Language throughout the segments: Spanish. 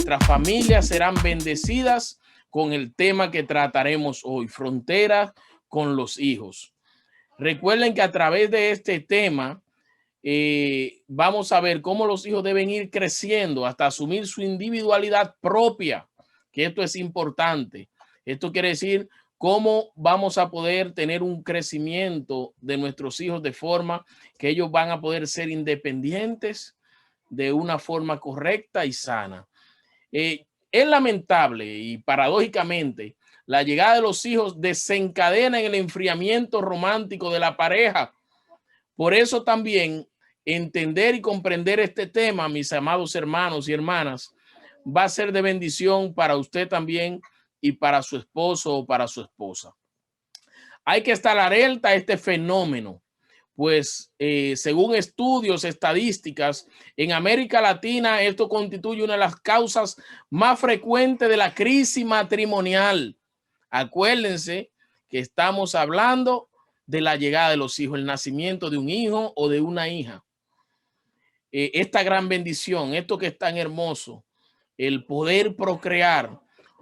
nuestras familias serán bendecidas con el tema que trataremos hoy, fronteras con los hijos. Recuerden que a través de este tema vamos a ver cómo los hijos deben ir creciendo hasta asumir su individualidad propia, que esto es importante. Esto quiere decir cómo vamos a poder tener un crecimiento de nuestros hijos de forma que ellos van a poder ser independientes de una forma correcta y sana. Es lamentable y paradójicamente la llegada de los hijos desencadena en el enfriamiento romántico de la pareja. Por eso también entender y comprender este tema, mis amados hermanos y hermanas, va a ser de bendición para usted también y para su esposo o para su esposa. Hay que estar alerta a este fenómeno, pues según estudios, estadísticas, en América Latina esto constituye una de las causas más frecuentes de la crisis matrimonial. Acuérdense que estamos hablando de la llegada de los hijos, el nacimiento de un hijo o de una hija. Esta gran bendición, esto que es tan hermoso, el poder procrear.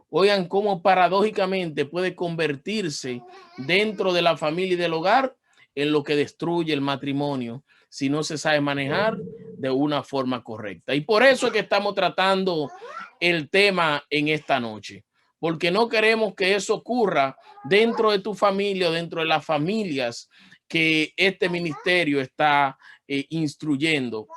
Oigan cómo paradójicamente puede convertirse dentro de la familia y del hogar en lo que destruye el matrimonio si no se sabe manejar de una forma correcta. Y por eso es que estamos tratando el tema en esta noche, porque no queremos que eso ocurra dentro de tu familia o dentro de las familias que este ministerio está instruyendo.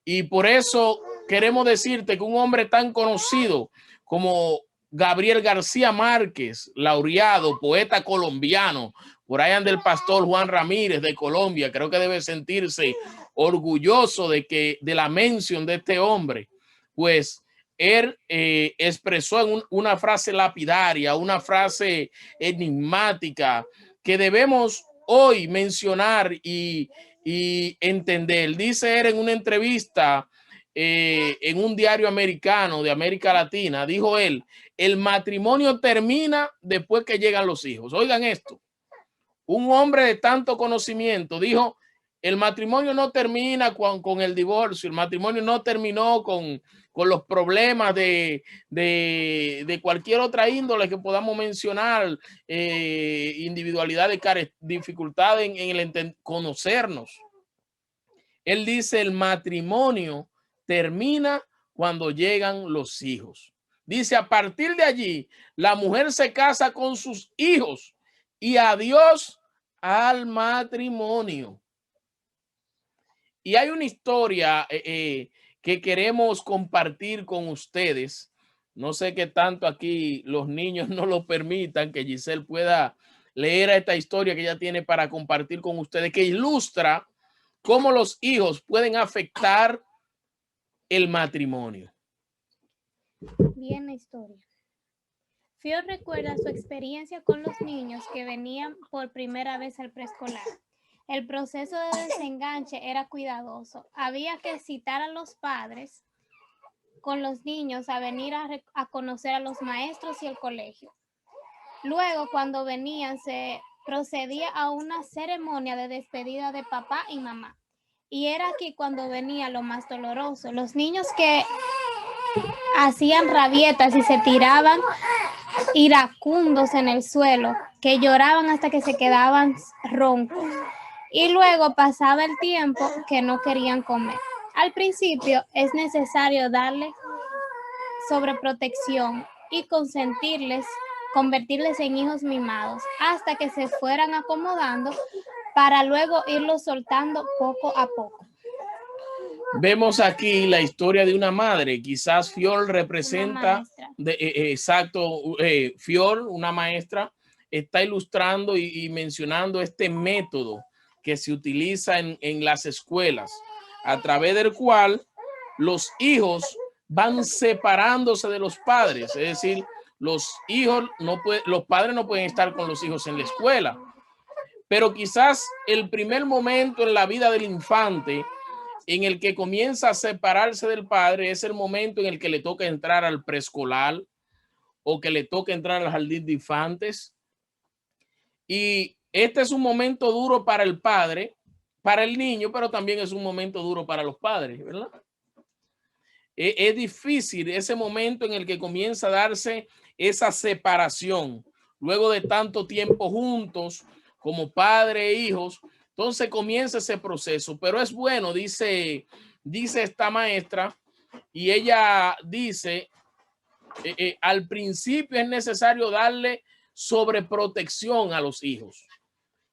Y por eso queremos decirte que un hombre tan conocido como Gabriel García Márquez, laureado, poeta colombiano, por ahí anda el pastor Juan Ramírez de Colombia, creo que debe sentirse orgulloso de la mención de este hombre, pues él expresó en una frase lapidaria, una frase enigmática que debemos hoy mencionar y entender. Dice él en una entrevista en un diario americano de América Latina, dijo él, el matrimonio termina después que llegan los hijos. Oigan esto, un hombre de tanto conocimiento dijo, el matrimonio no termina con el divorcio, el matrimonio no terminó con los problemas de cualquier otra índole que podamos mencionar, individualidad, dificultad en el conocernos. Él dice, el matrimonio termina cuando llegan los hijos. Dice, a partir de allí, la mujer se casa con sus hijos y adiós al matrimonio. Y hay una historia que queremos compartir con ustedes. No sé qué tanto aquí los niños no lo permitan, que Giselle pueda leer esta historia que ella tiene para compartir con ustedes, que ilustra cómo los hijos pueden afectar el matrimonio. Bien, la historia. Fio recuerda su experiencia con los niños que venían por primera vez al preescolar. El proceso de desenganche era cuidadoso. Había que citar a los padres con los niños a venir a conocer a los maestros y el colegio. Luego, cuando venían, se procedía a una ceremonia de despedida de papá y mamá. Y era aquí cuando venía lo más doloroso. Los niños que hacían rabietas y se tiraban iracundos en el suelo, que lloraban hasta que se quedaban roncos. Y luego pasaba el tiempo que no querían comer. Al principio es necesario darles sobreprotección y convertirles en hijos mimados hasta que se fueran acomodando para luego irlos soltando poco a poco. Vemos aquí la historia de una madre. Quizás Fiol representa, exacto, Fiol, una maestra, está ilustrando y mencionando este método que se utiliza en las escuelas, a través del cual los hijos van separándose de los padres. Es decir, los padres no pueden estar con los hijos en la escuela, pero quizás el primer momento en la vida del infante en el que comienza a separarse del padre es el momento en el que le toca entrar al preescolar o que le toca entrar al jardín de infantes. Y este es un momento duro para el padre, para el niño, pero también es un momento duro para los padres, ¿verdad? Es difícil ese momento en el que comienza a darse esa separación. Luego de tanto tiempo juntos, como padre e hijos, entonces comienza ese proceso. Pero es bueno, dice esta maestra, y ella dice, al principio es necesario darle sobreprotección a los hijos.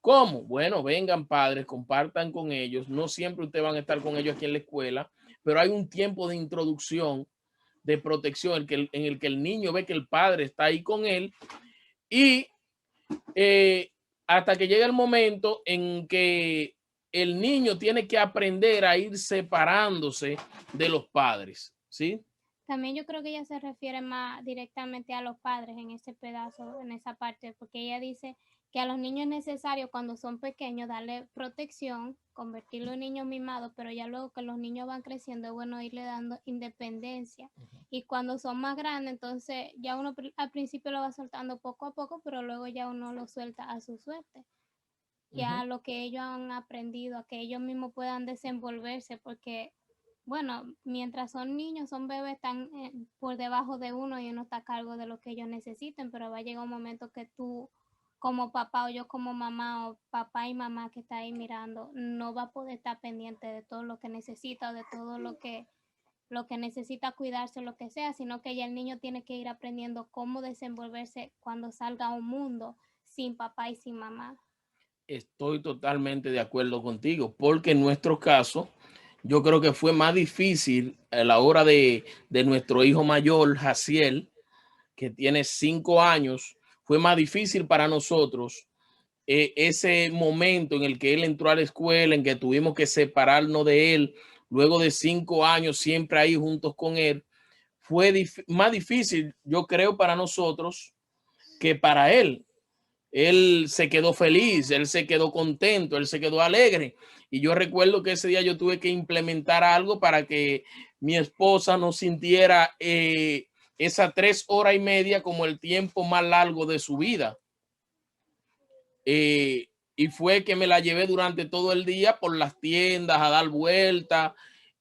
¿Cómo? Bueno, vengan padres, compartan con ellos. No siempre ustedes van a estar con ellos aquí en la escuela, pero hay un tiempo de introducción, de protección, en el que el niño ve que el padre está ahí con él, y hasta que llega el momento en que el niño tiene que aprender a ir separándose de los padres, ¿sí? También yo creo que ella se refiere más directamente a los padres en ese pedazo, en esa parte, porque ella dice que a los niños es necesario cuando son pequeños darle protección, convertirlos en niños mimados, pero ya luego que los niños van creciendo es bueno irle dando independencia. Y cuando son más grandes, entonces ya uno al principio lo va soltando poco a poco, pero luego ya uno lo suelta a su suerte. Ya lo que ellos han aprendido, a que ellos mismos puedan desenvolverse, porque bueno, mientras son niños, son bebés, están por debajo de uno y uno está a cargo de lo que ellos necesiten, pero va a llegar un momento que tú como papá o yo como mamá o papá y mamá que está ahí mirando, no va a poder estar pendiente de todo lo que necesita o de todo lo que necesita cuidarse o lo que sea, sino que ya el niño tiene que ir aprendiendo cómo desenvolverse cuando salga a un mundo sin papá y sin mamá. Estoy totalmente de acuerdo contigo, porque en nuestro caso, yo creo que fue más difícil a la hora de nuestro hijo mayor, Jaciel, que tiene 5 años. Fue más difícil para nosotros ese momento en el que él entró a la escuela, en que tuvimos que separarnos de él, luego de 5 años siempre ahí juntos con él. Fue más difícil, yo creo, para nosotros que para él. Él se quedó feliz, él se quedó contento, él se quedó alegre. Y yo recuerdo que ese día yo tuve que implementar algo para que mi esposa no sintiera esas 3 horas y media como el tiempo más largo de su vida. Y fue que me la llevé durante todo el día por las tiendas a dar vueltas,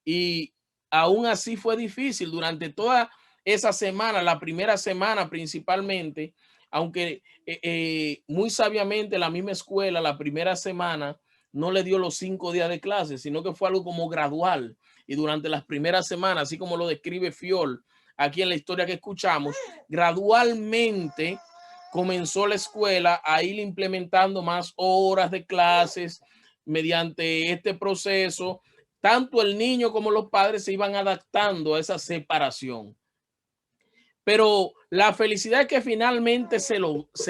y aún así fue difícil durante toda esa semana, la primera semana principalmente, aunque muy sabiamente la misma escuela la primera semana no le dio los 5 días de clase, sino que fue algo como gradual, y durante las primeras semanas, así como lo describe Fiol aquí en la historia que escuchamos, gradualmente comenzó la escuela a ir implementando más horas de clases. Mediante este proceso, tanto el niño como los padres se iban adaptando a esa separación. Pero la felicidad es que finalmente se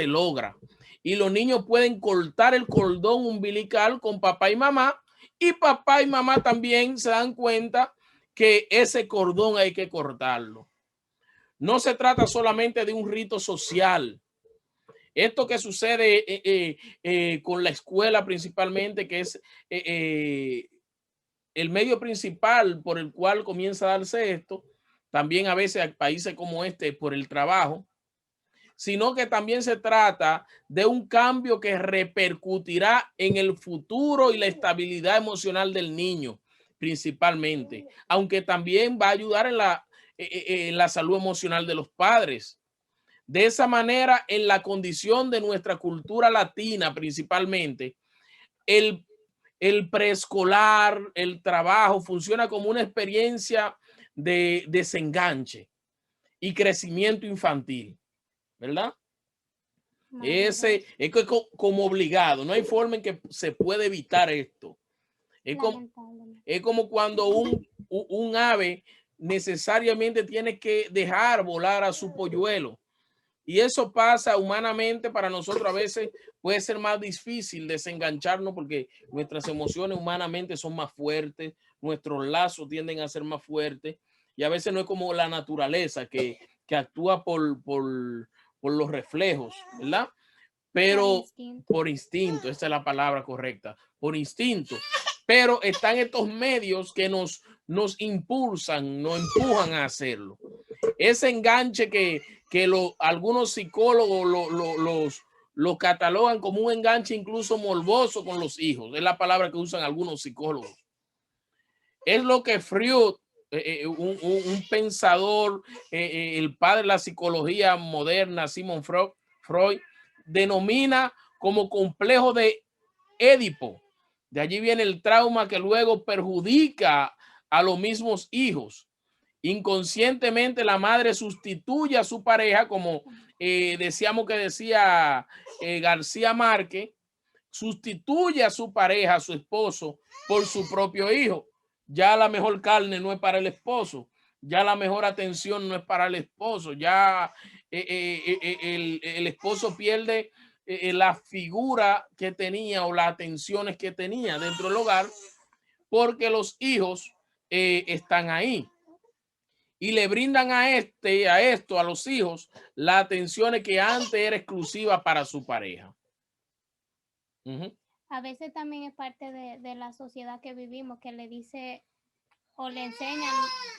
logra, y los niños pueden cortar el cordón umbilical con papá y mamá, y papá y mamá también se dan cuenta que ese cordón hay que cortarlo. No se trata solamente de un rito social. Esto que sucede con la escuela principalmente, que es el medio principal por el cual comienza a darse esto, también a veces a países como este por el trabajo, sino que también se trata de un cambio que repercutirá en el futuro y la estabilidad emocional del niño principalmente, aunque también va a ayudar en la salud emocional de los padres. De esa manera, en la condición de nuestra cultura latina principalmente, el, el preescolar, el trabajo, funciona como una experiencia de desenganche y crecimiento infantil, ¿verdad? Ese es como obligado, no hay forma en que se puede evitar esto. Es como cuando un ave necesariamente tiene que dejar volar a su polluelo. Y eso pasa humanamente para nosotros. A veces puede ser más difícil desengancharnos porque nuestras emociones humanamente son más fuertes, nuestros lazos tienden a ser más fuertes, y a veces no es como la naturaleza que actúa por los reflejos, ¿verdad? Pero por instinto, esa es la palabra correcta, por instinto. Pero están estos medios que nos impulsan, nos empujan a hacerlo. Ese enganche que algunos psicólogos lo catalogan como un enganche incluso morboso con los hijos. Es la palabra que usan algunos psicólogos. Es lo que Freud un pensador, el padre de la psicología moderna, Sigmund Freud, denomina como complejo de Édipo. De allí viene el trauma que luego perjudica a los mismos hijos. Inconscientemente la madre sustituye a su pareja, como decíamos que decía García Márquez, sustituye a su pareja, a su esposo, por su propio hijo. Ya la mejor carne no es para el esposo, ya la mejor atención no es para el esposo, ya el esposo pierde la figura que tenía o las atenciones que tenía dentro del hogar, porque los hijos están ahí y le brindan a los hijos, las atenciones que antes era exclusiva para su pareja. A veces también es parte de la sociedad que vivimos, que le dice o le enseñan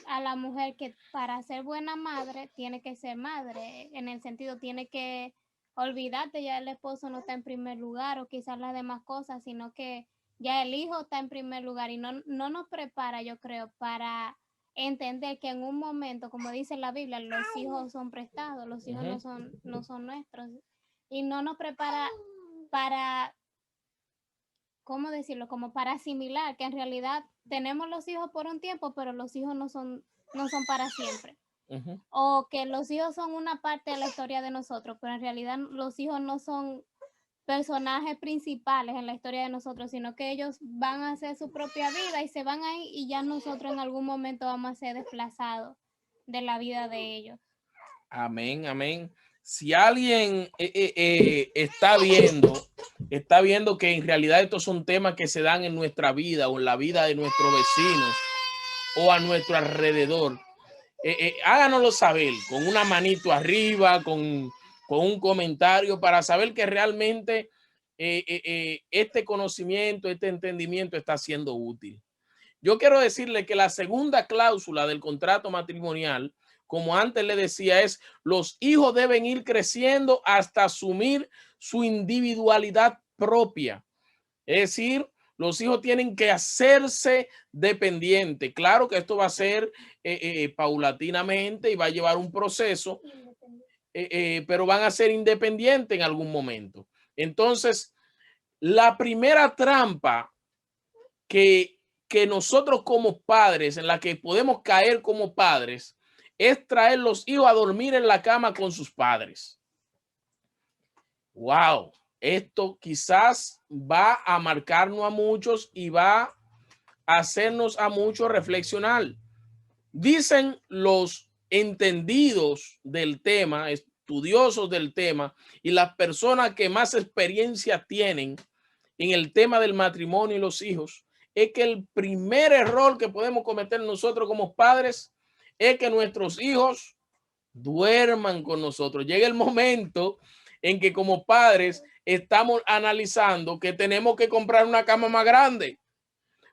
a la mujer que para ser buena madre tiene que ser madre, en el sentido tiene que olvidarte, ya el esposo no está en primer lugar o quizás las demás cosas, sino que ya el hijo está en primer lugar y no nos prepara, yo creo, para entender que en un momento, como dice la Biblia, los hijos son prestados, los hijos no son nuestros, y no nos prepara para, ¿cómo decirlo? Como para asimilar que en realidad tenemos los hijos por un tiempo, pero los hijos no son para siempre. O que los hijos son una parte de la historia de nosotros, pero en realidad los hijos no son personajes principales en la historia de nosotros, sino que ellos van a hacer su propia vida y se van ahí y ya nosotros en algún momento vamos a ser desplazados de la vida de ellos. Amén, amén. Si alguien está viendo que en realidad estos son temas que se dan en nuestra vida o en la vida de nuestros vecinos o a nuestro alrededor, háganoslo saber con una manito arriba, con un comentario para saber que realmente este conocimiento, este entendimiento está siendo útil. Yo quiero decirle que la segunda cláusula del contrato matrimonial, como antes le decía, es los hijos deben ir creciendo hasta asumir su individualidad propia. Es decir, los hijos tienen que hacerse dependientes. Claro que esto va a ser paulatinamente y va a llevar un proceso, pero van a ser independientes en algún momento. Entonces, la primera trampa que nosotros como padres, en la que podemos caer como padres, es traer los hijos a dormir en la cama con sus padres. Wow, esto quizás va a marcarnos a muchos y va a hacernos a muchos reflexionar. Dicen los entendidos del tema, estudiosos del tema y las personas que más experiencia tienen en el tema del matrimonio y los hijos, es que el primer error que podemos cometer nosotros como padres es que nuestros hijos duerman con nosotros. Llega el momento en que como padres estamos analizando que tenemos que comprar una cama más grande,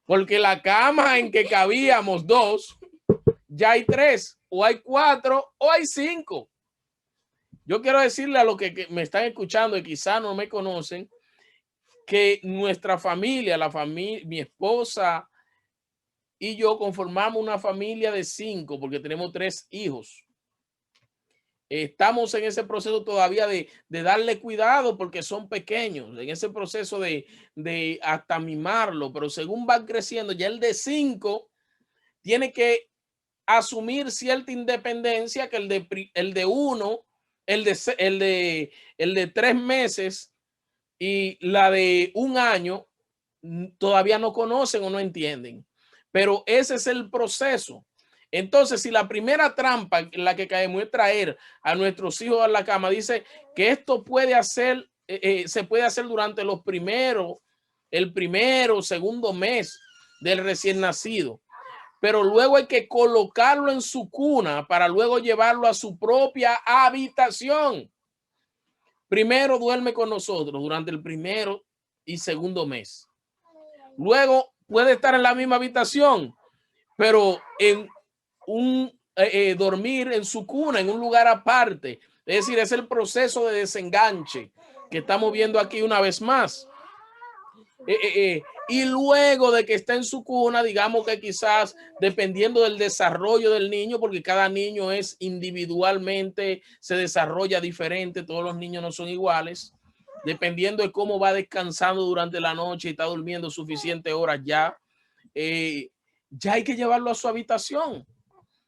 porque la cama en que cabíamos dos, ya hay 3, o hay 4, o hay 5. Yo quiero decirle a los que me están escuchando y quizás no me conocen, que nuestra familia, mi esposa y yo conformamos una familia de 5 porque tenemos 3 hijos. Estamos en ese proceso todavía de darle cuidado porque son pequeños, en ese proceso de hasta mimarlo, pero según van creciendo, ya el de 5 tiene que asumir cierta independencia que el de 1, el de 3 meses y la de 1 año todavía no conocen o no entienden, pero ese es el proceso. Entonces, si la primera trampa en la que caemos es traer a nuestros hijos a la cama, dice que esto puede hacer, se puede hacer durante el primero, segundo mes del recién nacido, pero luego hay que colocarlo en su cuna para luego llevarlo a su propia habitación. Primero duerme con nosotros durante el primero y segundo mes. Luego puede estar en la misma habitación, pero en dormir en su cuna, en un lugar aparte. Es decir, es el proceso de desenganche que estamos viendo aquí una vez más. Y luego de que está en su cuna, digamos que quizás dependiendo del desarrollo del niño, porque cada niño es individualmente, se desarrolla diferente, todos los niños no son iguales, dependiendo de cómo va descansando durante la noche y está durmiendo suficientes horas ya, ya hay que llevarlo a su habitación.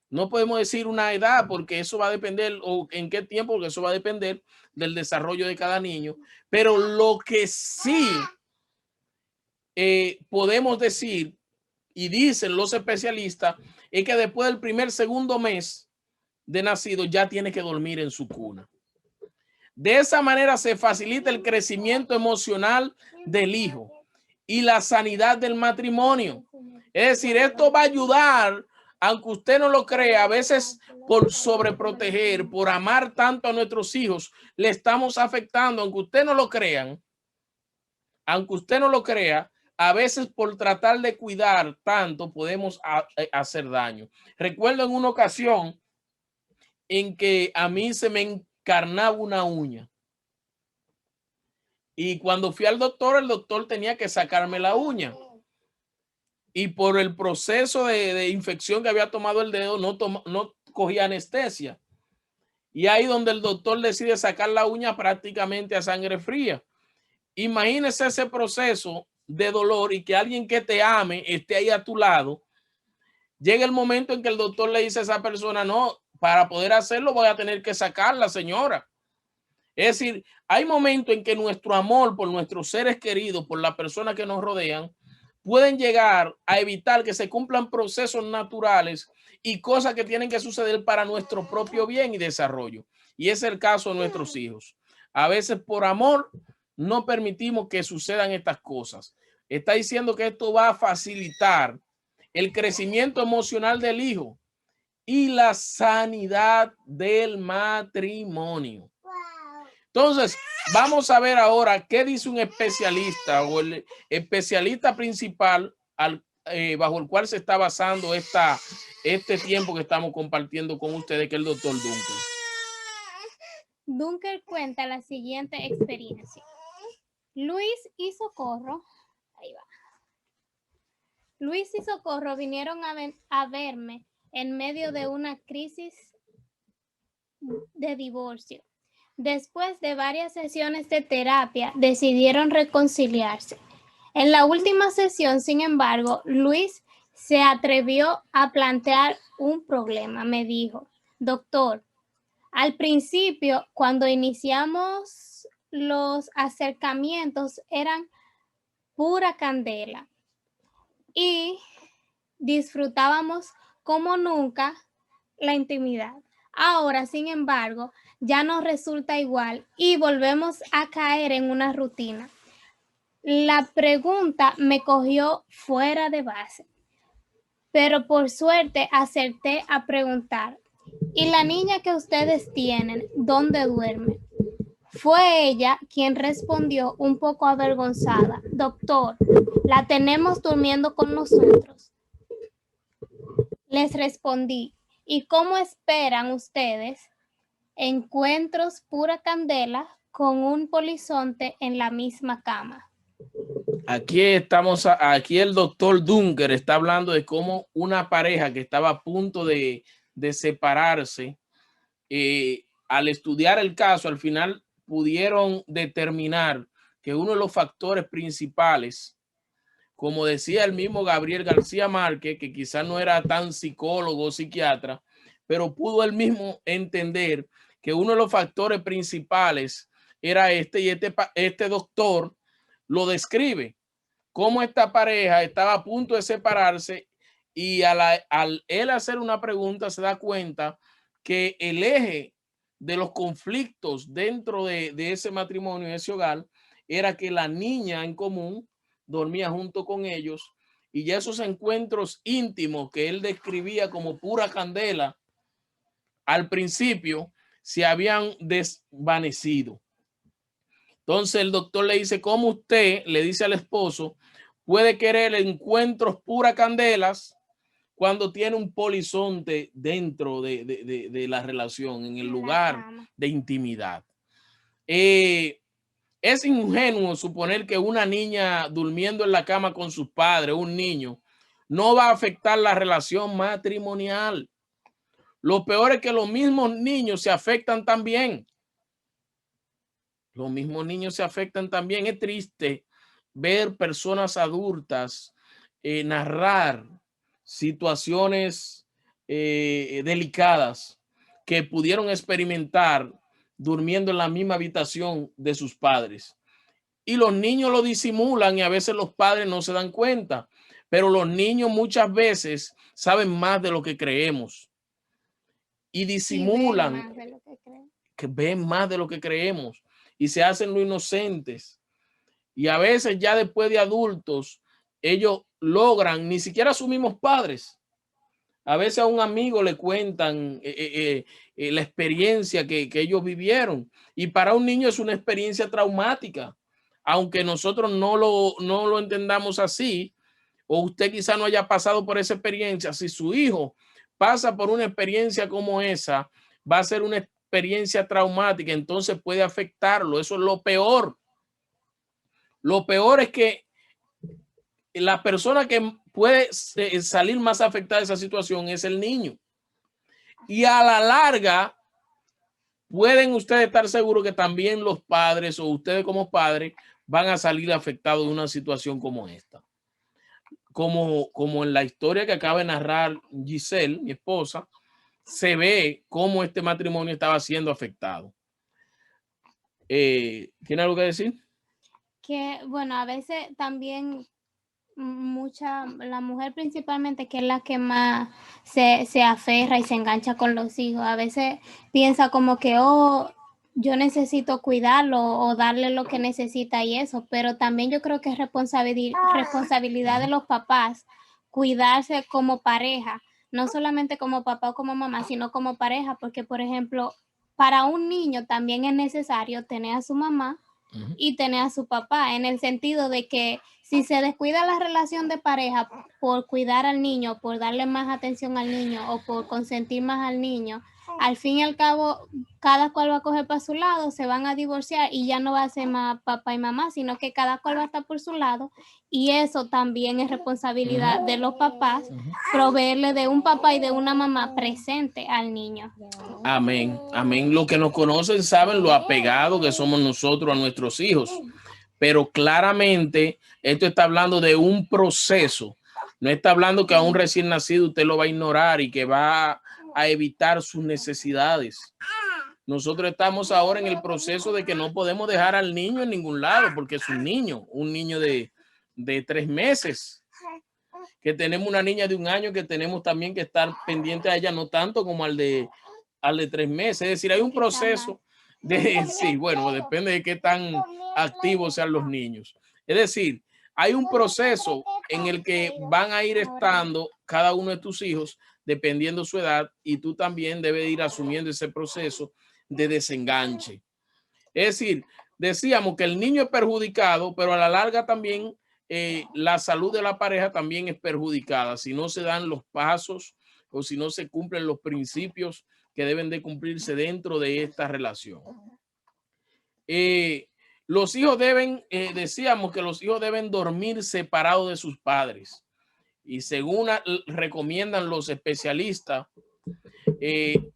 No podemos decir una edad porque eso va a depender, o en qué tiempo, porque eso va a depender del desarrollo de cada niño. Pero lo que sí podemos decir, y dicen los especialistas, es que después del primer, segundo mes de nacido ya tiene que dormir en su cuna. De esa manera se facilita el crecimiento emocional del hijo y la sanidad del matrimonio. Es decir, esto va a ayudar, aunque usted no lo crea, a veces por sobreproteger, por amar tanto a nuestros hijos, le estamos afectando, aunque usted no lo crean, aunque usted no lo crea, a veces por tratar de cuidar tanto podemos hacer daño. Recuerdo en una ocasión en que a mí se me encarnaba una uña. Y cuando fui al doctor, el doctor tenía que sacarme la uña. Y por el proceso de infección que había tomado el dedo, no cogía anestesia. Y ahí donde el doctor decide sacar la uña prácticamente a sangre fría. Imagínese ese proceso de dolor y que alguien que te ame esté ahí a tu lado. Llega el momento en que el doctor le dice a esa persona, no, para poder hacerlo voy a tener que sacarla, señora. Es decir, hay momentos en que nuestro amor por nuestros seres queridos, por las personas que nos rodean, pueden llegar a evitar que se cumplan procesos naturales y cosas que tienen que suceder para nuestro propio bien y desarrollo. Y es el caso de nuestros hijos. A veces por amor no permitimos que sucedan estas cosas. Está diciendo que esto va a facilitar el crecimiento emocional del hijo y la sanidad del matrimonio. Entonces, vamos a ver ahora qué dice un especialista o el especialista principal bajo el cual se está basando este tiempo que estamos compartiendo con ustedes, que es el doctor Dunker. Dunker cuenta la siguiente experiencia. Luis y Socorro vinieron a verme en medio de una crisis de divorcio. Después de varias sesiones de terapia, decidieron reconciliarse. En la última sesión, sin embargo, Luis se atrevió a plantear un problema. Me dijo, doctor, al principio, cuando iniciamos los acercamientos, eran pura candela y disfrutábamos como nunca la intimidad. Ahora, sin embargo, ya no resulta igual y volvemos a caer en una rutina. La pregunta me cogió fuera de base, pero por suerte acerté a preguntar, ¿y la niña que ustedes tienen, dónde duerme? Fue ella quien respondió un poco avergonzada, doctor, la tenemos durmiendo con nosotros. Les respondí, ¿y cómo esperan ustedes encuentros pura candela con un polizonte en la misma cama? Aquí el doctor Dunker está hablando de cómo una pareja que estaba a punto de separarse, al estudiar el caso, al final pudieron determinar que uno de los factores principales, como decía el mismo Gabriel García Márquez, que quizás no era tan psicólogo o psiquiatra, pero pudo él mismo entender que uno de los factores principales era y este doctor lo describe, cómo esta pareja estaba a punto de separarse y al él hacer una pregunta se da cuenta que el eje de los conflictos dentro de ese matrimonio, ese hogar, era que la niña en común dormía junto con ellos y ya esos encuentros íntimos que él describía como pura candela al principio se habían desvanecido. Entonces el doctor le dice, ¿cómo usted le dice al esposo puede querer encuentros pura candelas cuando tiene un polizonte dentro de la relación, en el lugar de intimidad? Es ingenuo suponer que una niña durmiendo en la cama con sus padres, un niño, no va a afectar la relación matrimonial. Lo peor es que los mismos niños se afectan también. Los mismos niños se afectan también. Es triste ver personas adultas narrar situaciones delicadas que pudieron experimentar durmiendo en la misma habitación de sus padres. Y los niños lo disimulan y a veces los padres no se dan cuenta. Pero los niños muchas veces saben más de lo que creemos y disimulan, que ven más de lo que creemos y se hacen los inocentes. Y a veces ya después de adultos, ellos logran, ni siquiera sus mismos padres. A veces a un amigo le cuentan la experiencia que ellos vivieron. Y para un niño es una experiencia traumática. Aunque nosotros no lo entendamos así, o usted quizá no haya pasado por esa experiencia, si su hijo pasa por una experiencia como esa, va a ser una experiencia traumática, entonces puede afectarlo. Eso es lo peor. Lo peor es que la persona que puede salir más afectada de esa situación es el niño. Y a la larga, pueden ustedes estar seguros que también los padres o ustedes como padres van a salir afectados de una situación como esta. Como en la historia que acaba de narrar Giselle, mi esposa, se cómo este matrimonio estaba siendo afectado. ¿Tiene algo que decir? Que, bueno, a veces también la mujer principalmente, que es la que más se aferra y se engancha con los hijos, a veces piensa como que, oh, yo necesito cuidarlo o darle lo que necesita y eso, pero también yo creo que es responsabilidad de los papás cuidarse como pareja, no solamente como papá o como mamá, sino como pareja, porque por ejemplo, para un niño también es necesario tener a su mamá y tener a su papá, en el sentido de que si se descuida la relación de pareja por cuidar al niño, por darle más atención al niño o por consentir más al niño, al fin y al cabo, cada cual va a coger para su lado, se van a divorciar y ya no va a ser más papá y mamá, sino que cada cual va a estar por su lado. Y eso también es responsabilidad de los papás, proveerle de un papá y de una mamá presente al niño. Amén, amén. Los que nos conocen saben lo apegado que somos nosotros a nuestros hijos, pero claramente esto está hablando de un proceso. No está hablando que a un recién nacido usted lo va a ignorar y que va a evitar sus necesidades. Nosotros estamos ahora en el proceso de que no podemos dejar al niño en ningún lado porque es un niño de 3 meses, que tenemos una niña de 1 año que tenemos también que estar pendiente a ella, no tanto como al de 3 meses. Es decir, hay un proceso de, sí, bueno, depende de qué tan activos sean los niños. Es decir, hay un proceso en el que van a ir estando cada uno de tus hijos dependiendo su edad y tú también debes ir asumiendo ese proceso de desenganche. Es decir, decíamos que el niño es perjudicado, pero a la larga también la salud de la pareja también es perjudicada si no se dan los pasos o si no se cumplen los principios que deben de cumplirse dentro de esta relación. Los hijos deben, decíamos que los hijos deben dormir separados de sus padres. Y según recomiendan los especialistas,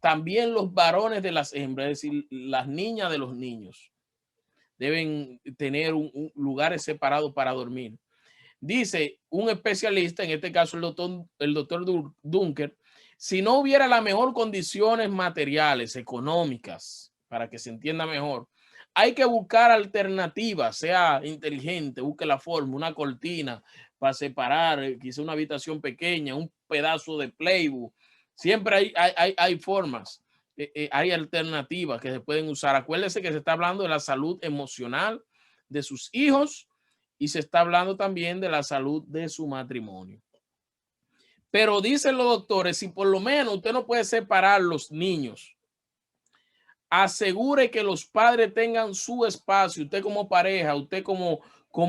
también los varones de las hembras, es decir, las niñas de los niños, deben tener lugares separados para dormir. Dice un especialista, en este caso el doctor Dunker, si no hubiera las mejores condiciones materiales, económicas, para que se entienda mejor, hay que buscar alternativas, sea inteligente, busque la forma, una cortina para separar, quizá una habitación pequeña, un pedazo de playbook. Siempre hay formas, hay alternativas que se pueden usar. Acuérdese que se está hablando de la salud emocional de sus hijos y se está hablando también de la salud de su matrimonio. Pero dicen los doctores, si por lo menos usted no puede separar los niños, asegure que los padres tengan su espacio, usted como pareja, usted como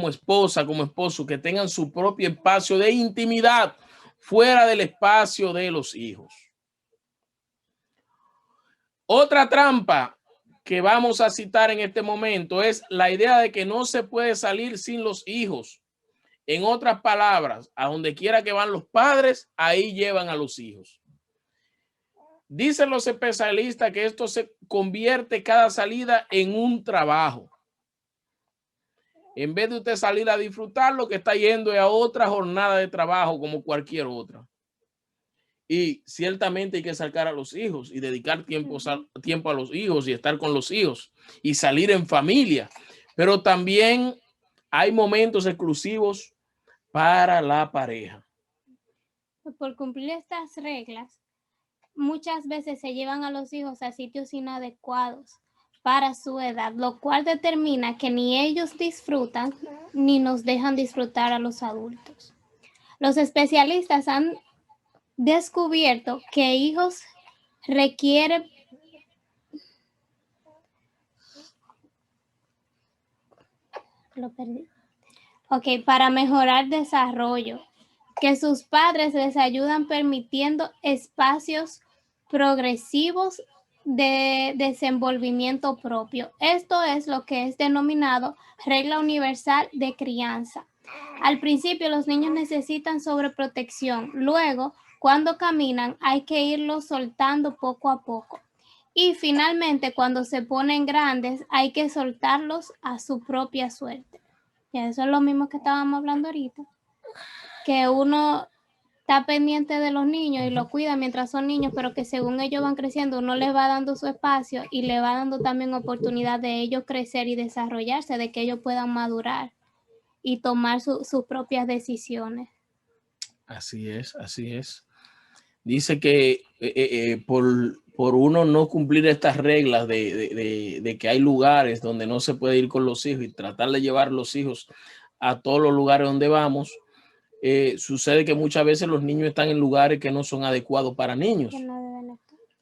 esposa, como esposo, que tengan su propio espacio de intimidad fuera del espacio de los hijos. Otra trampa que vamos a citar en este momento es la idea de que no se puede salir sin los hijos. En otras palabras, a donde quiera que van los padres, ahí llevan a los hijos. Dicen los especialistas que esto se convierte cada salida en un trabajo. En vez de usted salir a disfrutar, lo que está yendo es a otra jornada de trabajo como cualquier otra. Y ciertamente hay que sacar a los hijos y dedicar tiempo a los hijos y estar con los hijos y salir en familia. Pero también hay momentos exclusivos para la pareja. Por cumplir estas reglas, muchas veces se llevan a los hijos a sitios inadecuados para su edad, lo cual determina que ni ellos disfrutan ni nos dejan disfrutar a los adultos. Los especialistas han descubierto que hijos requieren para mejorar desarrollo, que sus padres les ayudan permitiendo espacios progresivos de desenvolvimiento propio. Esto es lo que es denominado regla universal de crianza. Al principio los niños necesitan sobreprotección, luego cuando caminan hay que irlos soltando poco a poco. Y finalmente cuando se ponen grandes hay que soltarlos a su propia suerte. Y eso es lo mismo que estábamos hablando ahorita, que uno está pendiente de los niños y los cuida mientras son niños, pero que según ellos van creciendo, uno les va dando su espacio y le va dando también oportunidad de ellos crecer y desarrollarse, de que ellos puedan madurar y tomar sus propias decisiones. Así es, así es. Dice que por uno no cumplir estas reglas de que hay lugares donde no se puede ir con los hijos y tratar de llevar los hijos a todos los lugares donde vamos, sucede que muchas veces los niños están en lugares que no son adecuados para niños.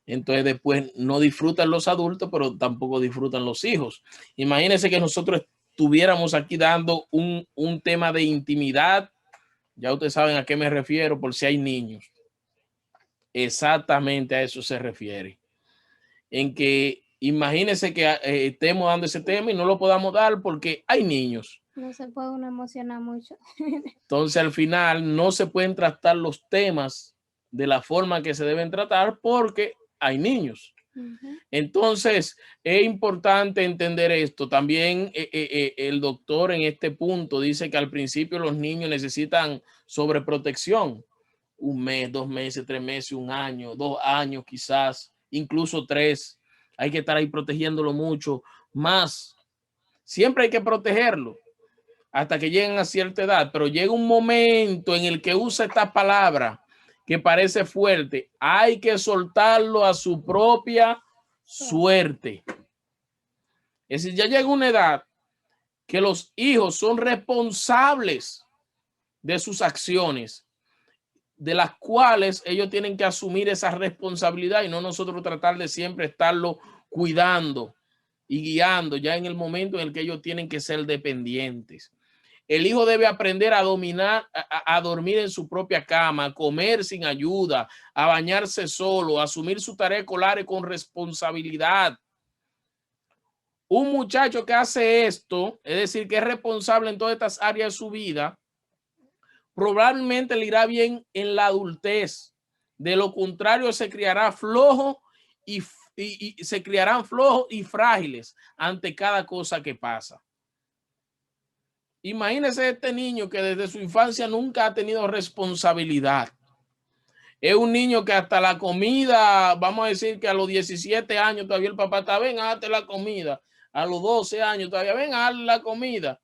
Entonces después no disfrutan los adultos, pero tampoco disfrutan los hijos. Imagínense que nosotros estuviéramos aquí dando un tema de intimidad. Ya ustedes saben a qué me refiero por si hay niños. Exactamente a eso se refiere. En que imagínense que estemos dando ese tema y no lo podamos dar porque hay niños. No se puede uno emocionar mucho. Entonces al final no se pueden tratar los temas de la forma que se deben tratar porque hay niños. Entonces es importante entender esto. También el doctor en este punto dice que al principio los niños necesitan sobreprotección. 1 mes, 2 meses, 3 meses, 1 año, 2 años quizás, incluso 3. Hay que estar ahí protegiéndolo mucho más. Siempre hay que protegerlo hasta que lleguen a cierta edad, pero llega un momento en el que usa esta palabra que parece fuerte. Hay que soltarlo a su propia suerte. Es decir, ya llega una edad que los hijos son responsables de sus acciones, de las cuales ellos tienen que asumir esa responsabilidad y no nosotros tratar de siempre estarlo cuidando y guiando ya en el momento en el que ellos tienen que ser dependientes. El hijo debe aprender a dominar, a dormir en su propia cama, a comer sin ayuda, a bañarse solo, a asumir su tarea escolar con responsabilidad. Un muchacho que hace esto, es decir, que es responsable en todas estas áreas de su vida, probablemente le irá bien en la adultez. De lo contrario, se criará flojo y se criarán flojos y frágiles ante cada cosa que pasa. Imagínese este niño que desde su infancia nunca ha tenido responsabilidad. Es un niño que hasta la comida, vamos a decir que a los 17 años todavía el papá está, ven, hazte la comida. A los 12 años todavía, ven, hazle la comida.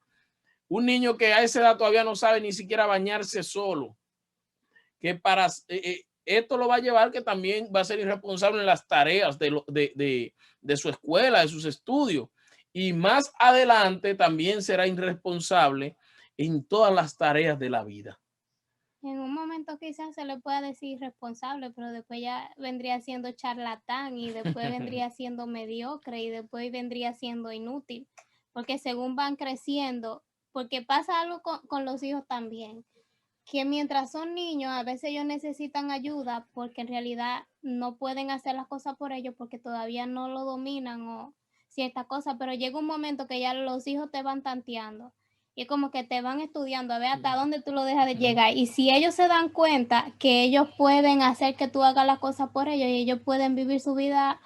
Un niño que a esa edad todavía no sabe ni siquiera bañarse solo. Que para esto lo va a llevar que también va a ser irresponsable en las tareas de su escuela, de sus estudios. Y más adelante también será irresponsable en todas las tareas de la vida. En un momento quizás se le pueda decir irresponsable, pero después ya vendría siendo charlatán y después vendría siendo mediocre y después vendría siendo inútil. Porque según van creciendo, porque pasa algo con los hijos también, que mientras son niños a veces ellos necesitan ayuda porque en realidad no pueden hacer las cosas por ellos porque todavía no lo dominan o cierta cosa, pero llega un momento que ya los hijos te van tanteando y como que te van estudiando a ver hasta dónde tú lo dejas de llegar. Y si ellos se dan cuenta que ellos pueden hacer que tú hagas las cosas por ellos y ellos pueden vivir su vida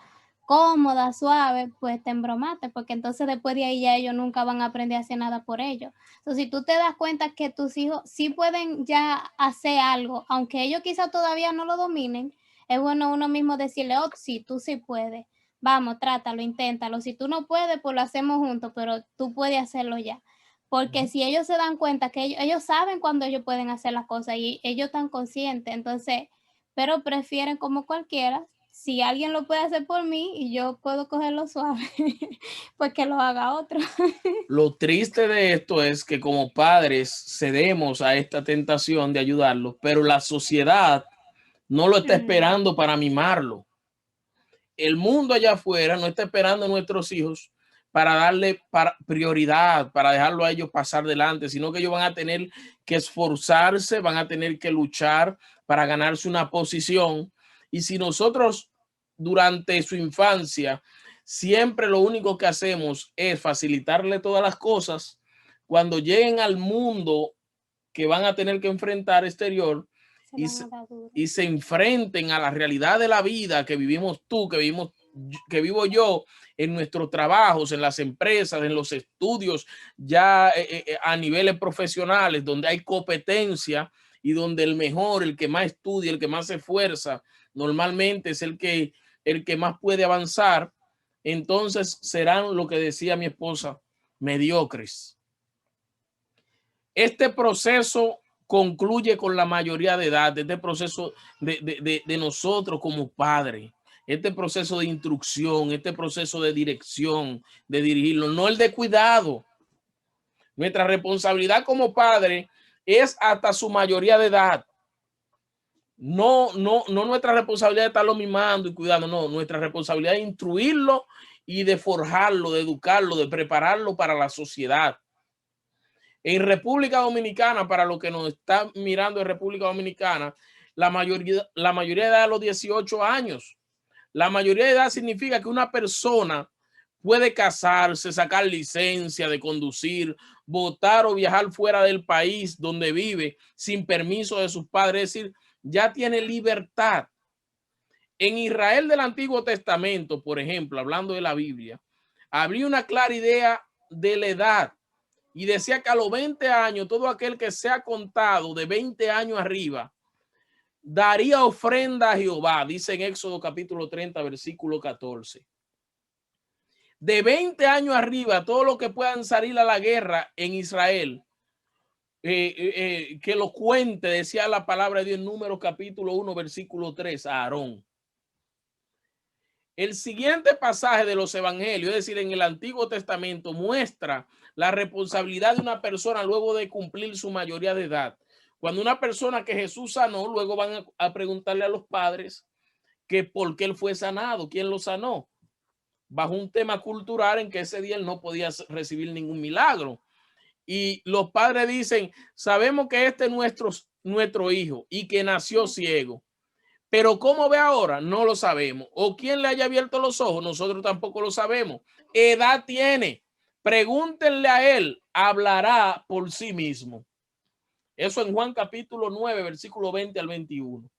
cómoda, suave, pues te embromaste, porque entonces después de ahí ya ellos nunca van a aprender a hacer nada por ellos. Entonces, si tú te das cuenta que tus hijos sí pueden ya hacer algo, aunque ellos quizá todavía no lo dominen, es bueno uno mismo decirle, oh, sí, tú sí puedes. Vamos, trátalo, inténtalo. Si tú no puedes, pues lo hacemos juntos, pero tú puedes hacerlo ya. Porque si ellos se dan cuenta que ellos saben cuando ellos pueden hacer las cosas y ellos están conscientes, entonces, pero prefieren como cualquiera, si alguien lo puede hacer por mí y yo puedo cogerlo suave, pues que lo haga otro. Lo triste de esto es que como padres cedemos a esta tentación de ayudarlos, pero la sociedad no lo está esperando para mimarlo. El mundo allá afuera no está esperando a nuestros hijos para darle prioridad, para dejarlo a ellos pasar delante, sino que ellos van a tener que esforzarse, van a tener que luchar para ganarse una posición. Y si nosotros durante su infancia siempre lo único que hacemos es facilitarle todas las cosas, cuando lleguen al mundo que van a tener que enfrentar exterior, y y se enfrenten a la realidad de la vida que vivimos tú, que vivo yo en nuestros trabajos, en las empresas, en los estudios, ya a niveles profesionales, donde hay competencia y donde el mejor, el que más estudia, el que más se esfuerza, normalmente es el que más puede avanzar. Entonces serán, lo que decía mi esposa, mediocres. Este proceso concluye con la mayoría de edad, este proceso de nosotros como padres, este proceso de instrucción, este proceso de dirección, de dirigirlo, no el de cuidado. Nuestra responsabilidad como padre es hasta su mayoría de edad. No nuestra responsabilidad de estarlo mimando y cuidando, no, nuestra responsabilidad es instruirlo y de forjarlo, de educarlo, de prepararlo para la sociedad. En República Dominicana, para los que nos están mirando en República Dominicana, la mayoría de edad a los 18 años. La mayoría de edad significa que una persona puede casarse, sacar licencia de conducir, votar o viajar fuera del país donde vive sin permiso de sus padres. Es decir, ya tiene libertad. En Israel del Antiguo Testamento, por ejemplo, hablando de la Biblia, habría una clara idea de la edad. Y decía que a los 20 años, todo aquel que sea contado de 20 años arriba, daría ofrenda a Jehová, dice en Éxodo capítulo 30, versículo 14. De 20 años arriba, todo lo que puedan salir a la guerra en Israel, que lo cuente, decía la palabra de Dios en Números capítulo 1, versículo 3, a Aarón. El siguiente pasaje de los evangelios, es decir, en el Antiguo Testamento, muestra la responsabilidad de una persona luego de cumplir su mayoría de edad. Cuando una persona que Jesús sanó, luego van a preguntarle a los padres que por qué él fue sanado, quién lo sanó, bajo un tema cultural en que ese día él no podía recibir ningún milagro. Y los padres dicen, sabemos que este es nuestro hijo y que nació ciego. Pero cómo ve ahora, no lo sabemos. O quién le haya abierto los ojos, nosotros tampoco lo sabemos. Edad tiene. Pregúntenle a él, hablará por sí mismo. Eso en Juan capítulo 9, versículo 20 al 21.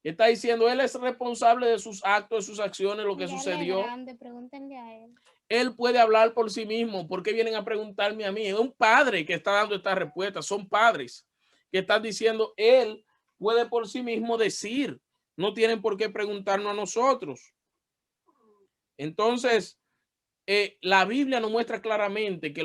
Está diciendo, él es responsable de sus actos, de sus acciones, lo que sucedió. Grande, pregúntenle a él. Él puede hablar por sí mismo. ¿Por qué vienen a preguntarme a mí? Es un padre que está dando esta respuesta. Son padres que están diciendo, él puede por sí mismo decir. No tienen por qué preguntarnos a nosotros. Entonces, la Biblia nos muestra claramente que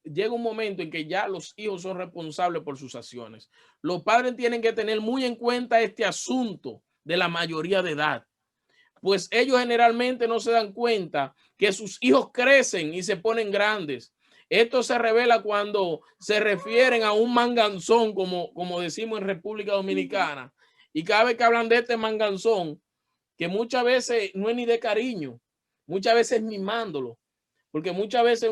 llega un momento en que ya los hijos son responsables por sus acciones. Los padres tienen que tener muy en cuenta este asunto de la mayoría de edad, pues ellos generalmente no se dan cuenta que sus hijos crecen y se ponen grandes. Esto se revela cuando se refieren a un manganzón, como decimos en República Dominicana. Y cada vez que hablan de este manganzón, que muchas veces no es ni de cariño, muchas veces mimándolo, porque muchas veces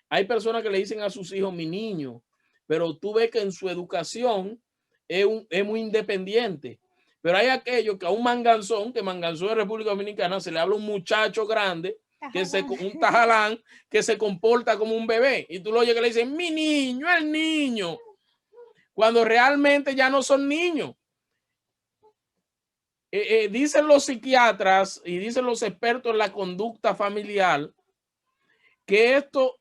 hay personas que le dicen a sus hijos mi niño, pero tú ves que en su educación es muy independiente. Pero hay aquellos que a un manganzón, que manganzón en República Dominicana, se le habla a un muchacho grande un tajalán que se comporta como un bebé. Y tú lo oyes que le dicen, mi niño, el niño. Cuando realmente ya no son niños. Dicen los psiquiatras y dicen los expertos en la conducta familiar que esto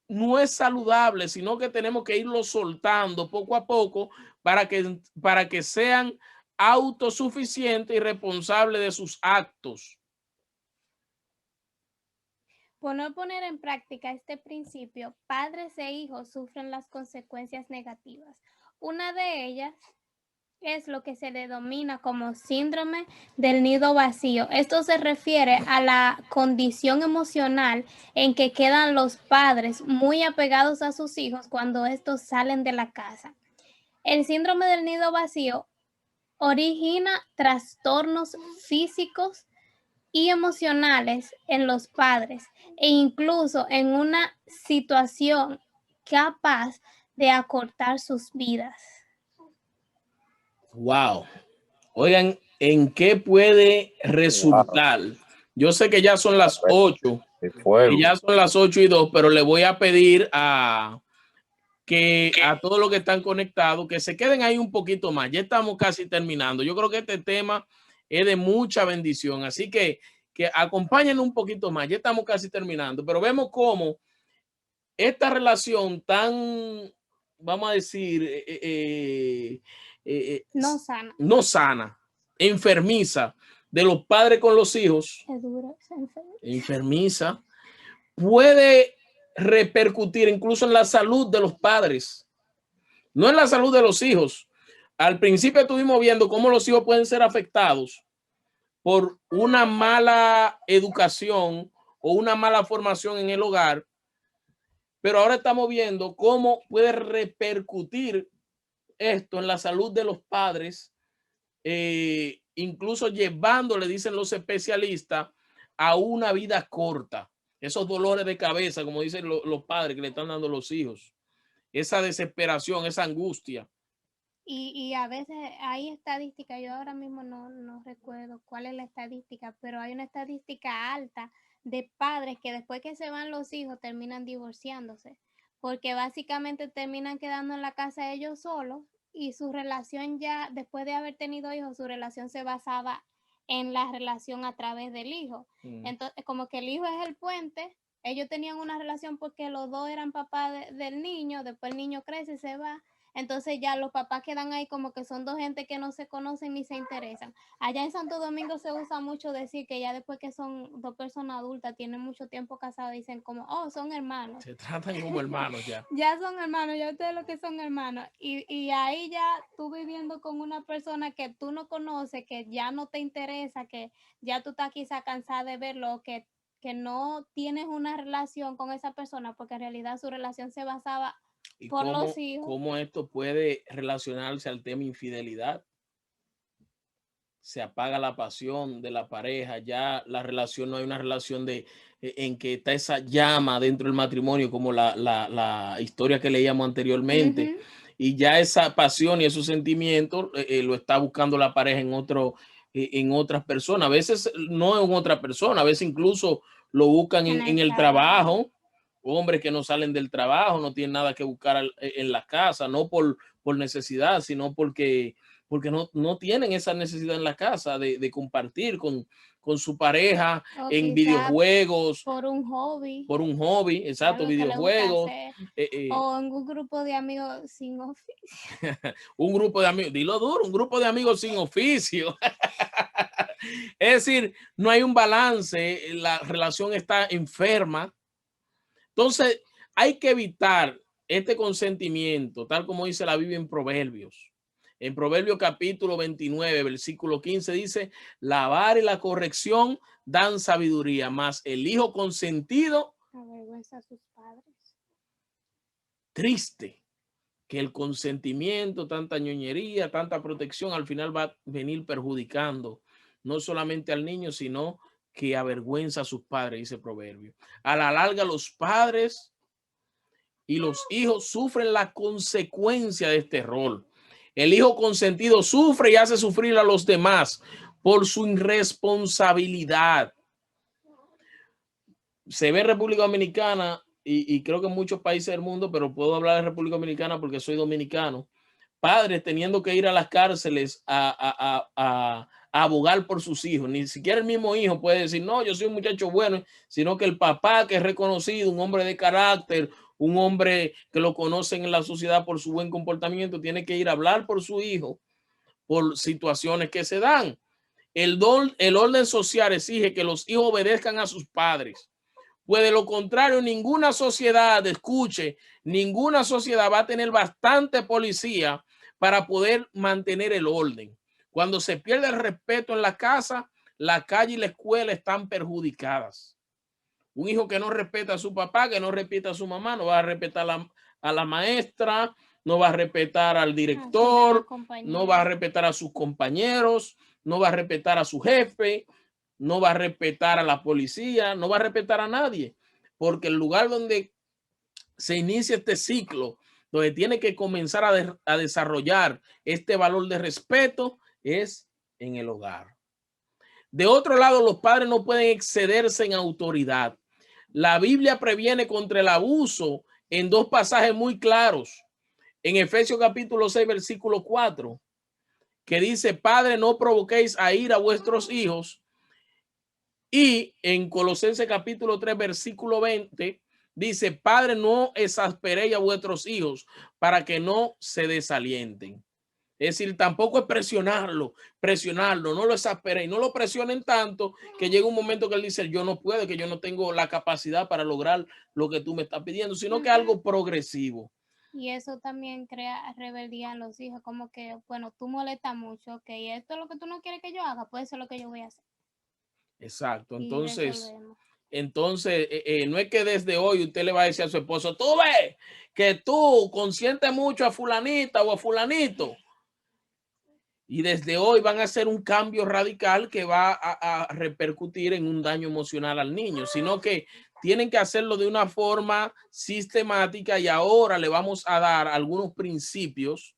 no es saludable, sino que tenemos que irlo soltando poco a poco para que sean autosuficientes y responsables de sus actos. Por no poner en práctica este principio, padres e hijos sufren las consecuencias negativas. Una de ellas es lo que se denomina como síndrome del nido vacío. Esto se refiere a la condición emocional en que quedan los padres muy apegados a sus hijos cuando estos salen de la casa. El síndrome del nido vacío origina trastornos físicos y emocionales en los padres e incluso en una situación capaz de acortar sus vidas. Wow. Oigan, ¿en qué puede resultar? Yo sé que ya son las 8. Que ya son las 8:02, pero le voy a pedir a todos los que están conectados que se queden ahí un poquito más. Ya estamos casi terminando. Yo creo que este tema es de mucha bendición. Así que acompáñenos un poquito más. Ya estamos casi terminando, pero vemos cómo esta relación tan, vamos a decir, no sana, enfermiza de los padres con los hijos, enfermiza, puede repercutir incluso en la salud de los padres, no en la salud de los hijos. Al principio estuvimos viendo cómo los hijos pueden ser afectados por una mala educación o una mala formación en el hogar, pero ahora estamos viendo cómo puede repercutir esto en la salud de los padres, incluso llevándole, dicen los especialistas, a una vida corta. Esos dolores de cabeza, como dicen los padres que le están dando a los hijos, esa desesperación, esa angustia. Y a veces hay estadísticas, yo ahora mismo no recuerdo cuál es la estadística, pero hay una estadística alta de padres que después que se van los hijos terminan divorciándose, porque básicamente terminan quedando en la casa ellos solos y su relación ya, después de haber tenido hijos, su relación se basaba en la relación a través del hijo. Entonces, como que el hijo es el puente, ellos tenían una relación porque los dos eran papás del niño, después el niño crece y se va. Entonces ya los papás quedan ahí como que son dos gente que no se conocen ni se interesan. Allá en Santo Domingo se usa mucho decir que ya después que son dos personas adultas, tienen mucho tiempo casados, dicen como, oh, son hermanos. Se tratan como hermanos ya. Ya son hermanos, ya ustedes lo que son hermanos. Y ahí ya tú viviendo con una persona que tú no conoces, que ya no te interesa, que ya tú estás quizá cansada de verlo, que no tienes una relación con esa persona, porque en realidad su relación se basaba ¿Y por los hijos. cómo esto puede relacionarse al tema infidelidad? Se apaga la pasión de la pareja, ya la relación no hay una relación en que está esa llama dentro del matrimonio, como la historia que leíamos anteriormente, y ya esa pasión y esos sentimientos lo está buscando la pareja en otras personas. A veces no en otra persona, a veces incluso lo buscan en el trabajo. Hombres que no salen del trabajo, no tienen nada que buscar en la casa, no por necesidad, sino porque no tienen esa necesidad en la casa de compartir con su pareja en videojuegos. Por un hobby. Por un hobby, exacto, videojuegos. O en un grupo de amigos sin oficio. Un grupo de amigos, dilo duro, un grupo de amigos sin oficio. Es decir, no hay un balance, la relación está enferma. Entonces, hay que evitar este consentimiento, tal como dice la Biblia en Proverbios. En Proverbios capítulo 29, versículo 15 dice, la vara y la corrección dan sabiduría, mas el hijo consentido avergüenza a sus padres. Triste que el consentimiento, tanta ñoñería, tanta protección, al final va a venir perjudicando no solamente al niño, sino que avergüenza a sus padres, dice Proverbio. A la larga, los padres y los hijos sufren la consecuencia de este rol. El hijo consentido sufre y hace sufrir a los demás por su irresponsabilidad. se ve en República Dominicana y creo que en muchos países del mundo, pero puedo hablar de República Dominicana porque soy dominicano, padres teniendo que ir a las cárceles a abogar por sus hijos. Ni siquiera el mismo hijo puede decir, no, yo soy un muchacho bueno, sino que el papá, que es reconocido, un hombre de carácter, un hombre que lo conocen en la sociedad por su buen comportamiento, tiene que ir a hablar por su hijo por situaciones que se dan. El orden social exige que los hijos obedezcan a sus padres. Pues de lo contrario, ninguna sociedad, escuche, ninguna sociedad va a tener bastante policía para poder mantener el orden. Cuando se pierde el respeto en la casa, la calle y la escuela están perjudicadas. Un hijo que no respeta a su papá, que no respeta a su mamá, no va a respetar a la maestra, no va a respetar al director, no va a respetar a sus compañeros, no va a respetar a su jefe, no va a respetar a la policía, no va a respetar a nadie, porque el lugar donde se inicia este ciclo, donde tiene que comenzar a desarrollar este valor de respeto, es en el hogar. De otro lado, los padres no pueden excederse en autoridad. La Biblia previene contra el abuso en dos pasajes muy claros. En Efesios capítulo 6, versículo 4, que dice, padre, no provoquéis a ira a vuestros hijos. Y en Colosenses capítulo 3, versículo 20, dice, padre, no exasperéis a vuestros hijos para que no se desalienten. Es decir, tampoco es presionarlo, no lo exasperéis, no lo presionen tanto que llega un momento que él dice, yo no puedo, que yo no tengo la capacidad para lograr lo que tú me estás pidiendo, sino que algo progresivo. Y eso también crea rebeldía en los hijos, como que, bueno, tú molestas mucho, ok, esto es lo que tú no quieres que yo haga, pues eso es lo que yo voy a hacer. Exacto, entonces no es que desde hoy usted le va a decir a su esposo, tú ves que tú consientes mucho a fulanita o a fulanito. Y desde hoy van a hacer un cambio radical que va a repercutir en un daño emocional al niño, sino que tienen que hacerlo de una forma sistemática y ahora le vamos a dar algunos principios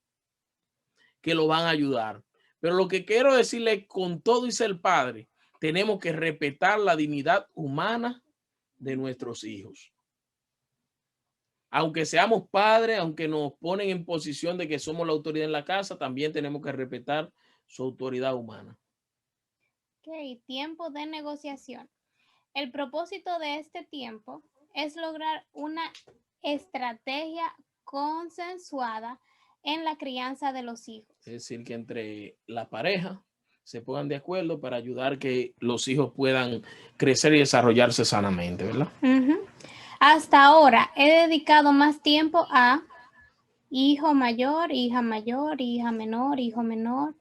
que lo van a ayudar. Pero lo que quiero decirle con todo y ser padre, tenemos que respetar la dignidad humana de nuestros hijos. Aunque seamos padres, aunque nos ponen en posición de que somos la autoridad en la casa, también tenemos que respetar su autoridad humana. Ok, tiempo de negociación. El propósito de este tiempo es lograr una estrategia consensuada en la crianza de los hijos. Es decir, que entre la pareja se pongan de acuerdo para ayudar que los hijos puedan crecer y desarrollarse sanamente, ¿verdad? Hasta ahora he dedicado más tiempo a hijo mayor, hija menor, hijo menor,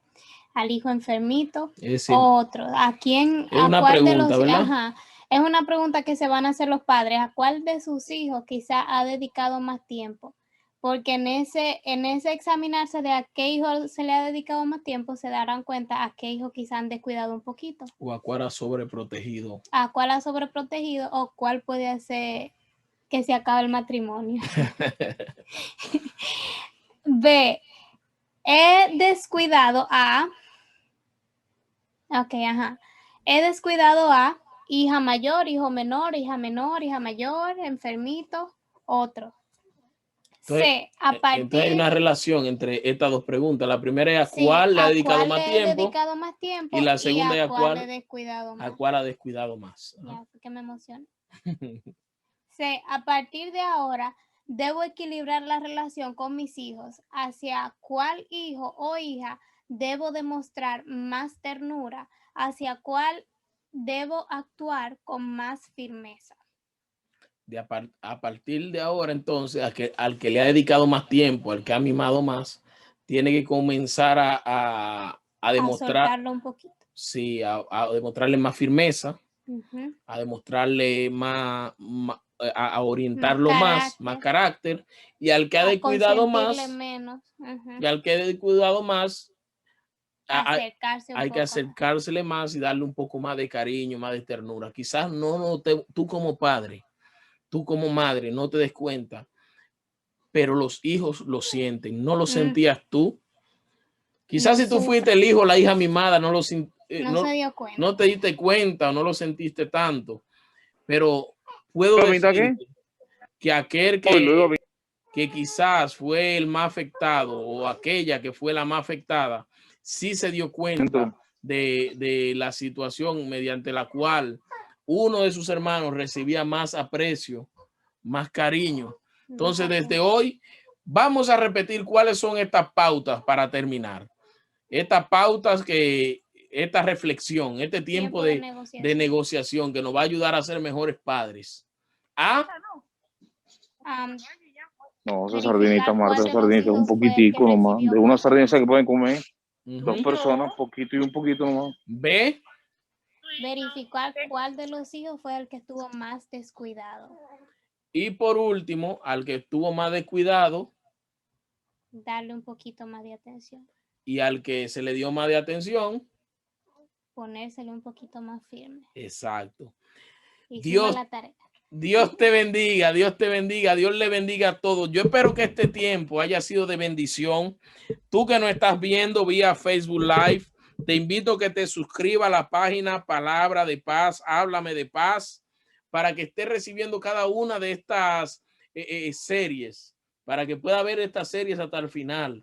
al hijo enfermito, es decir, otro. ¿A quién? Es una pregunta, ¿verdad? Ajá, es una pregunta que se van a hacer los padres. ¿A cuál de sus hijos quizá ha dedicado más tiempo? Porque en ese examinarse de a qué hijo se le ha dedicado más tiempo, se darán cuenta a qué hijo quizá han descuidado un poquito. O a cuál ha sobreprotegido. A cuál ha sobreprotegido o cuál puede hacer que se acabe el matrimonio. B. He descuidado a... Ok, ajá. He descuidado a hija mayor, hijo menor, hija menor, hija mayor, enfermito, otro. Entonces, C. A partir... entonces hay una relación entre estas dos preguntas. La primera es a cuál le ha dedicado más tiempo. Y la segunda es a cuál he descuidado más. A cuál ha descuidado más. Ya, que me emociona. C. A partir de ahora, debo equilibrar la relación con mis hijos. Hacia cuál hijo o hija debo demostrar más ternura, hacia cuál debo actuar con más firmeza. A partir de ahora, entonces, al que le ha dedicado más tiempo, al que ha mimado más, tiene que comenzar a demostrar. A soltarlo un poquito. Sí, a demostrarle más firmeza, a demostrarle más a orientarlo más carácter, y al que ha descuidado más, menos. Y al que ha descuidado más, hay que acercársele más y darle un poco más de cariño, más de ternura. Quizás tú como padre, tú como madre no te des cuenta, pero los hijos lo sienten. No lo sentías tú. Quizás si tú fuiste el hijo, la hija mimada, no se dio cuenta. No te diste cuenta o no lo sentiste tanto, pero puedo ¿Luis Domínguez decir qué? que aquel Luis Domínguez. que quizás fue el más afectado o aquella que fue la más afectada, sí se dio cuenta de la situación mediante la cual uno de sus hermanos recibía más aprecio, más cariño. Entonces, desde hoy vamos a repetir cuáles son estas pautas para terminar. Estas pautas esta reflexión, este tiempo de negociación que nos va a ayudar a ser mejores padres. No, esa sardinita, Marta, esa sardinita un poquitico nomás. De una sardinita que pueden comer dos personas, poquito y un poquito nomás. B. Verificar cuál de los hijos fue el que estuvo más descuidado. Y por último, al que estuvo más descuidado, darle un poquito más de atención. Y al que se le dio más de atención, ponérsele un poquito más firme. Exacto. Hicimos la tarea. Dios te bendiga, Dios te bendiga, Dios le bendiga a todos. Yo espero que este tiempo haya sido de bendición. Tú que nos estás viendo vía Facebook Live, te invito a que te suscribas a la página Palabra de Paz, Háblame de Paz, para que estés recibiendo cada una de estas series, para que pueda ver estas series hasta el final.